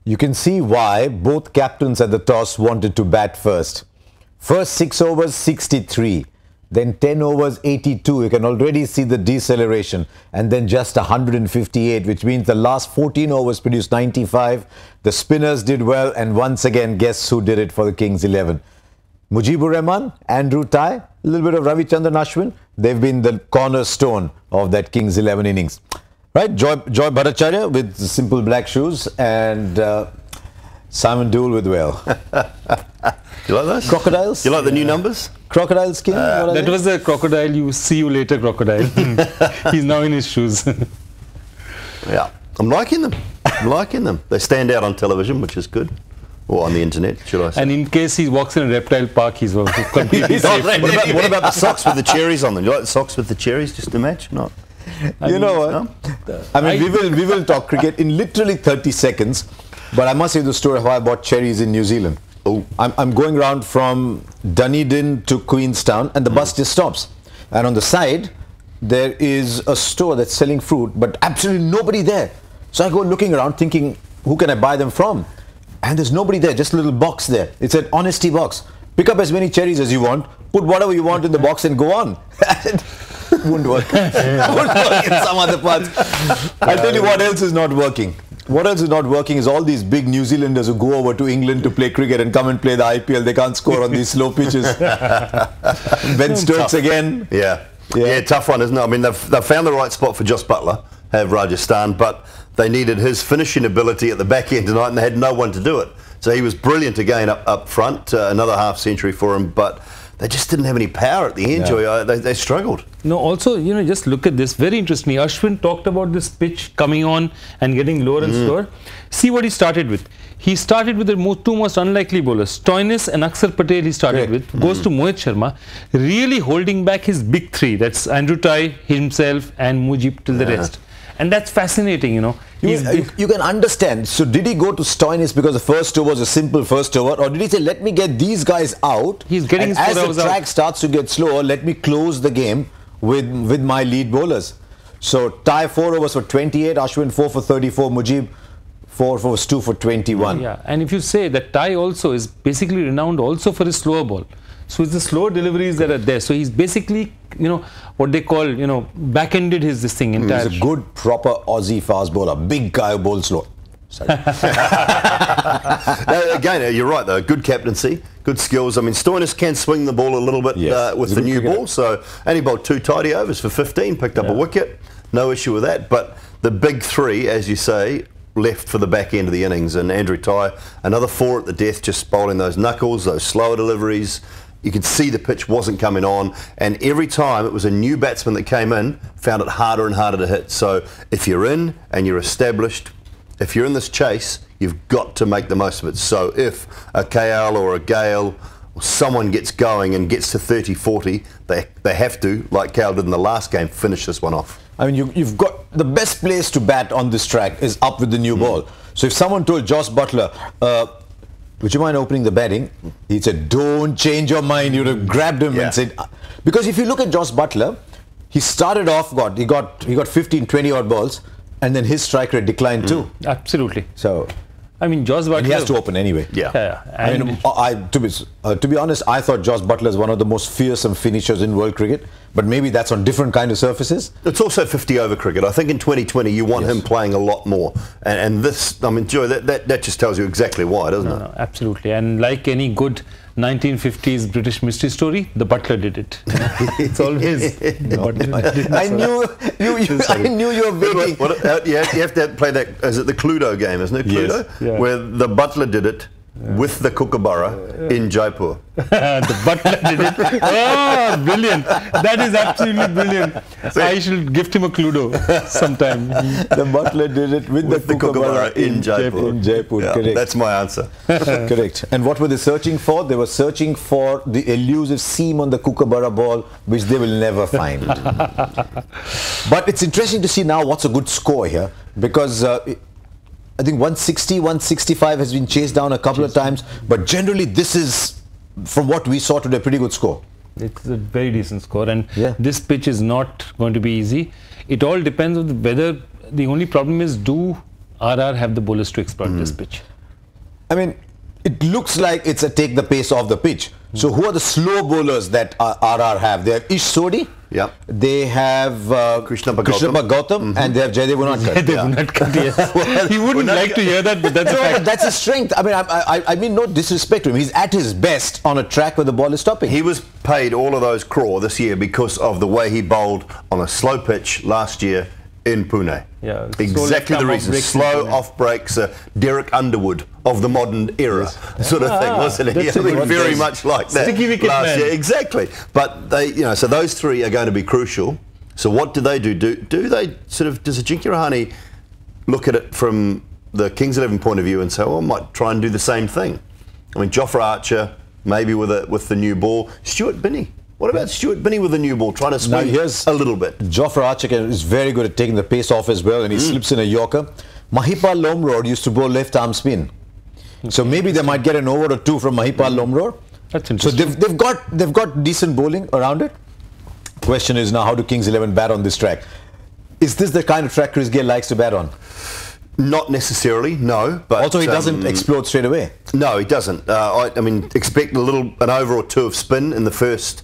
You can see why both captains at the toss wanted to bat first. First 6 overs, 63. Then 10 overs, 82. You can already see the deceleration. And then just 158, which means the last 14 overs produced 95. The spinners did well. And once again, guess who did it for the Kings 11? Mujibur Rahman, Andrew Ty, a little bit of Ravichandran Ashwin. They've been the cornerstone of that Kings 11 innings. Right, Joy Bhattacharya with simple black shoes and Simon Dewell with well. You like those? Crocodiles? You like the new numbers? Crocodile skin? That was a crocodile. You see you later crocodile. He's now in his shoes. Yeah, I'm liking them. I'm liking them. They stand out on television, which is good. Or on the internet, should I say. And in case he walks in a reptile park, he's completely safe. What about the socks with the cherries on them? You like the socks with the cherries just to match? Not. You know what? I mean, we will talk cricket in literally 30 seconds. But I must say the story of how I bought cherries in New Zealand. Oh. I'm going around from Dunedin to Queenstown and the bus just stops. And on the side, there is a store that's selling fruit, but absolutely nobody there. So I go looking around thinking, who can I buy them from? And there's nobody there, just a little box there. It's an honesty box. Pick up as many cherries as you want, put whatever you want in the box and go on. It wouldn't work. It wouldn't work in some other parts. I'll tell you what else is not working. What else is not working is all these big New Zealanders who go over to England to play cricket and come and play the IPL. They can't score on these slow pitches. Ben Stokes again. Yeah, tough one, isn't it? I mean, they've found the right spot for Jos Buttler, have Rajasthan, but they needed his finishing ability at the back end tonight and they had no one to do it. So he was brilliant again up front, another half century for him, but they just didn't have any power at the end, Joy. They struggled. No, also, you know, just look at this. Very interestingly, Ashwin talked about this pitch coming on and getting lower and slower. See what he started with. He started with the two most unlikely bowlers. Stoinis and Akshar Patel he started with. Goes to Mohit Sharma, really holding back his big three. That's Andrew Ty, himself and Mujib till the rest. And that's fascinating, you know. You can understand. So did he go to Stoinis because the first over was a simple first over, or did he say, let me get these guys out? He's getting and as the track starts to get slower, let me close the game with my lead bowlers. So Ty 4 overs for 28, Ashwin 4 for 34, Mujib 4 overs 2 for 21. Yeah, and if you say that Ty also is basically renowned also for his slower ball. So it's the slower deliveries that are there. So he's basically, you know, what they call, you know, back-ended this thing entirely. He's a good, proper Aussie fast bowler. Big guy who bowls slow. Again, you're right though. Good captaincy, good skills. I mean, Stoinis can swing the ball a little bit with the new ball. So, and he bowled 2 tidy overs for 15, picked up a wicket. No issue with that. But the big three, as you say, left for the back end of the innings. And Andrew Ty, another 4 at the death, just bowling those knuckles, those slower deliveries. You could see the pitch wasn't coming on, and every time it was a new batsman that came in, found it harder and harder to hit. So if you're in and you're established, if you're in this chase, you've got to make the most of it. So if a KL or a Gale or someone gets going and gets to 30, 40, they have to, like KL did in the last game, finish this one off. I mean, you've got the best place to bat on this track is up with the new ball. So if someone told Jos Buttler, would you mind opening the batting? He said, don't change your mind. You would have grabbed him and said, because if you look at Jos Buttler, he started off, he got 15, 20 odd balls, and then his strike rate declined too. Absolutely. So, I mean, Jos Buttler, and he has to open anyway. I mean, to be honest, I thought Jos Buttler is one of the most fearsome finishers in world cricket, but maybe that's on different kind of surfaces. It's also 50 over cricket. I think in 2020 you want him playing a lot more, and this, I mean, Joe, that just tells you exactly why, doesn't it? No, absolutely. And like any good 1950s British mystery story, the Butler did it. It's always the Butler did it. I knew you were waiting. You have to play that. Is it the Cluedo game? Isn't it Cluedo? Yes. Where the Butler did it with the Kookaburra in Jaipur. The Butler did it. Oh, brilliant! That is absolutely brilliant. I should gift him a Cluedo sometime. The Butler did it with the Kookaburra in Jaipur. In Jaipur, correct. That's my answer. Correct. And what were they searching for? They were searching for the elusive seam on the Kookaburra ball, which they will never find. But it's interesting to see now what's a good score here, because I think 160, 165 has been chased down a couple of times, but generally this is, from what we saw today, a pretty good score. It's a very decent score, and this pitch is not going to be easy. It all depends on whether, the only problem is, do RR have the bowlers to exploit this pitch? I mean, it looks like it's a take the pace off the pitch. So who are the slow bowlers that RR have? They have Ish Sodhi. Yeah. They have Krishnappa Gautam, and they have Jaydev Unadkat. Yes. He wouldn't like to hear that, but that's a fact. That's his strength. I mean, I mean, no disrespect to him. He's at his best on a track where the ball is stopping. He was paid all of those crore this year because of the way he bowled on a slow pitch last year in Pune. Yeah, exactly the reason. Slow off breaks, Derek Underwood of the modern era sort of thing, wasn't he? Very much like that. Sticky wicket last man. year, exactly. But they, so those three are going to be crucial. So what do they do? Do they sort of, does Ajinkya Rahane look at it from the Kings 11 point of view and say, well, I might try and do the same thing? I mean, Jofra Archer, maybe with the new ball. Stuart Binney. What about Stuart Binney with the new ball, trying to swing a little bit? Jofra Archer is very good at taking the pace off as well, and he slips in a Yorker. Mahipal Lomrod used to bowl left arm spin. So maybe they might get an over or two from Mahipal Lomrod. That's interesting. So they've got decent bowling around it. Question is now, how do Kings 11 bat on this track? Is this the kind of track Chris Gayle likes to bat on? Not necessarily, no. But also, he doesn't explode straight away. No, he doesn't. I mean, expect an over or two of spin in the first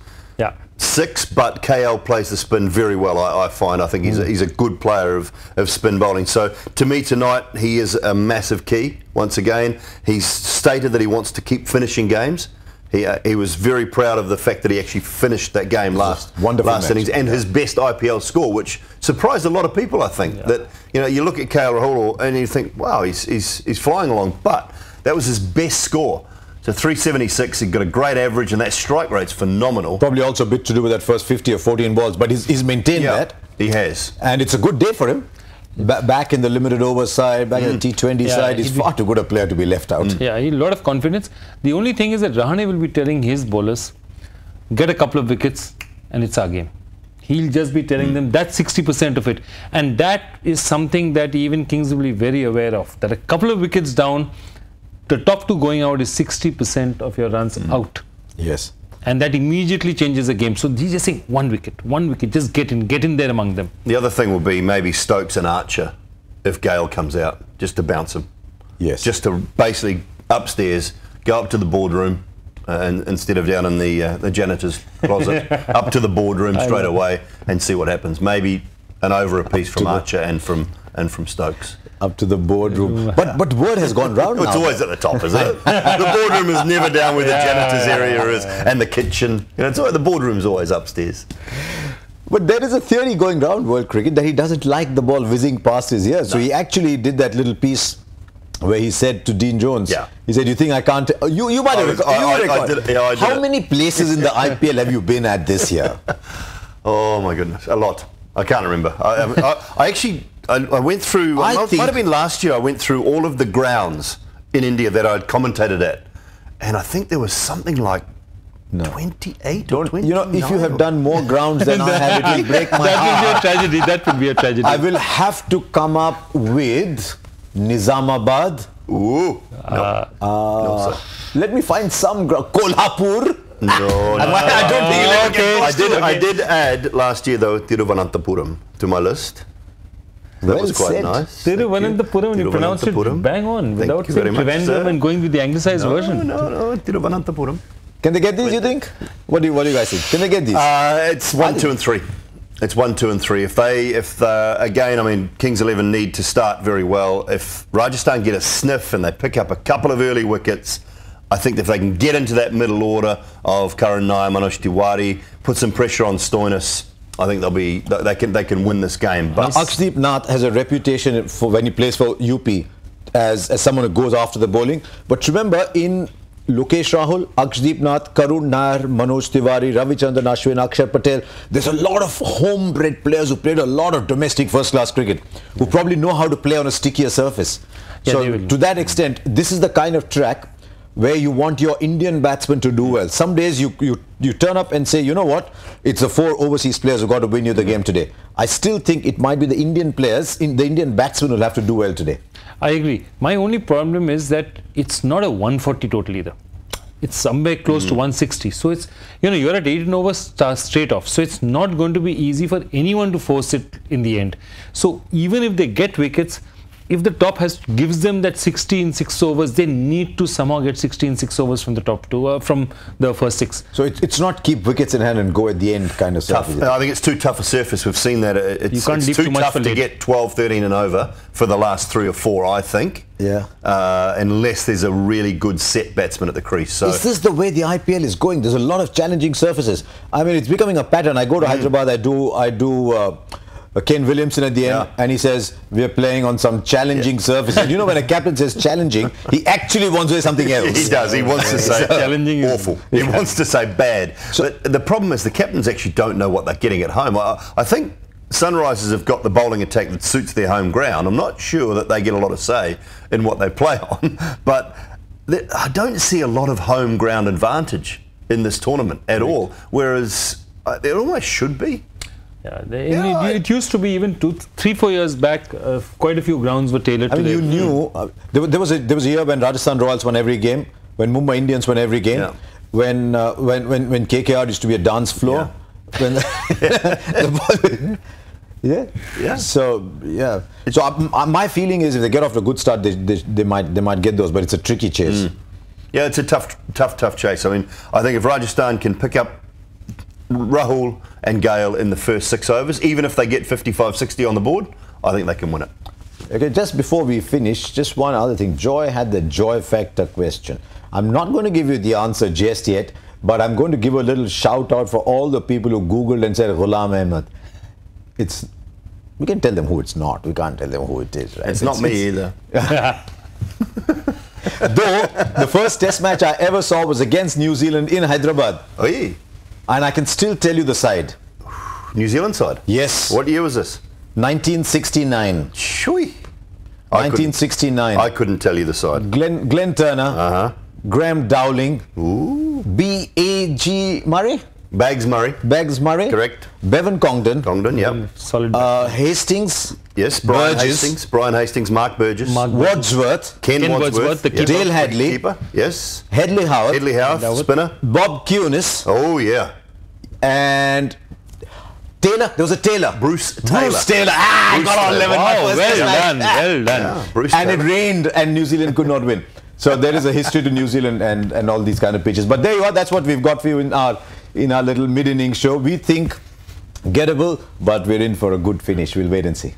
6, but KL plays the spin very well, I find. I think he's a good player of spin bowling. So to me tonight, he is a massive key. Once again, he's stated that he wants to keep finishing games. He was very proud of the fact that he actually finished that game last innings, and his best IPL score, which surprised a lot of people, I think. That you look at KL Rahul and you think, wow, he's flying along, but that was his best score. So 376, he got a great average, and that strike rate's phenomenal. Probably also a bit to do with that first 50 or 14 balls, but he's maintained that. He has. And it's a good day for him. Back in the limited over side, back in the T20 side, he's far too good a player to be left out. Yeah, he had a lot of confidence. The only thing is that Rahane will be telling his bowlers, get a couple of wickets and it's our game. He'll just be telling them that's 60% of it. And that is something that even Kings will be very aware of. That a couple of wickets down, the top two going out is 60% of your runs out. Yes. And that immediately changes the game. So he's just saying one wicket, just get in there among them. The other thing will be maybe Stokes and Archer, if Gayle comes out, just to bounce him. Yes. Just to basically upstairs, go up to the boardroom, and instead of down in the janitor's closet, up to the boardroom straight away and see what happens. Maybe an over a piece from Archer and from Stokes. Up to the boardroom. But word has gone round now. It's always at the top, isn't it? The boardroom is never down where the janitor's area is, and the kitchen. It's always, the boardroom's always upstairs. But there is a theory going around world cricket that he doesn't like the ball whizzing past his ears. So he actually did that little piece where he said to Dean Jones, he said, you think I can't... You might have recorded. How many places in the IPL have you been at this year? Oh my goodness, a lot. I can't remember. I actually... I went through, it might have been last year, I went through all of the grounds in India that I'd commentated at. And I think there was something like 28 or 29. You know, if you have done more grounds than I have, it will break my heart. That would be a tragedy. That would be a tragedy. I will have to come up with Nizamabad. Ooh. No, sir. Let me find some Kolhapur. No. I don't think I did add last year, though, Thiruvananthapuram to my list. That was quite nice. Thiruvananthapuram, you pronounced it bang on without saying Trivandrum and going with the anglicized version. No, Thiruvananthapuram. Can they get these, you think? What do you guys think? Can they get these? It's 1, 2 and 3. It's 1, 2 and 3. If again, I mean, Kings 11 need to start very well. If Rajasthan get a sniff and they pick up a couple of early wickets, I think if they can get into that middle order of Karan Nair, Manoj Tiwari, put some pressure on Stoinis, I think they can win this game. But Akshdeep Nath has a reputation for when he plays for UP as someone who goes after the bowling. But remember, in Lokesh Rahul, Akshdeep Nath, Karun Nair, Manoj Tiwari, Ravichandran Ashwin, Akshar Patel, there's a lot of homebred players who played a lot of domestic first-class cricket, who probably know how to play on a stickier surface. So to that extent, this is the kind of track where you want your Indian batsmen to do well. Some days you turn up and say, you know what, it's the 4 overseas players who got to win you the game today. I still think it might be the Indian players, the Indian batsmen will have to do well today. I agree. My only problem is that it's not a 140 total either. It's somewhere close to 160. So it's, you're at 18 overs straight off. So it's not going to be easy for anyone to force it in the end. So even if they get wickets, if the top gives them that 16 6 overs, they need to somehow get 16 6 overs from the top two, from the first 6. So it's not keep wickets in hand and go at the end kind of stuff. I think it's too tough a surface. We've seen that. It's too tough to get 12, 13 and over for the last 3 or 4, I think. Yeah. Unless there's a really good set batsman at the crease. So is this the way the IPL is going? There's a lot of challenging surfaces. I mean, it's becoming a pattern. I go to Hyderabad, I do Ken Williamson at the end, and he says, we're playing on some challenging surface. And you know, when a captain says challenging, he actually wants to say something else. He does. He wants to say challenging awful. He wants to say bad. So, but the problem is the captains actually don't know what they're getting at home. I think Sunrisers have got the bowling attack that suits their home ground. I'm not sure that they get a lot of say in what they play on, but I don't see a lot of home ground advantage in this tournament at all, whereas there almost should be. Yeah, it used to be even 3 4 years back. Quite a few grounds were tailored to. I mean, you knew there was a year when Rajasthan Royals won every game, when Mumbai Indians won every game, when KKR used to be a dance floor. When So my feeling is if they get off to a good start, they might get those, but it's a tricky chase. Yeah, it's a tough chase. I mean, I think if Rajasthan can pick up Rahul and Gale in the first 6 overs, even if they get 55, 60 on the board, I think they can win it. Okay, just before we finish, just one other thing. Joy had the joy factor question. I'm not going to give you the answer just yet, but I'm going to give a little shout out for all the people who Googled and said Ghulam Ahmed. We can tell them who it's not. We can't tell them who it is. Right? It's not me either. Though the first test match I ever saw was against New Zealand in Hyderabad. Oh, yeah. And I can still tell you the side. New Zealand side? Yes. What year was this? 1969. Shui. 1969. I couldn't tell you the side. Glenn Turner. Graham Dowling. B.A.G. Murray. Bags Murray. Correct. Bevan Congdon. Yep. Solid. Hastings. Yes, Brian Hastings. Mark Burgess. Wadsworth. Ken Wadsworth. The keeper. Dale Hadley. Keeper. Yes. Headley Howard. Spinner. Bob Cunis. Oh, yeah. And Taylor. There was a Taylor. Bruce Taylor. I got all 11. Well done. Yeah, and it rained and New Zealand could not win. So there is a history to New Zealand and all these kind of pitches. But there you are. That's what we've got for you in our little mid-innings show. We think gettable, but we're in for a good finish. We'll wait and see.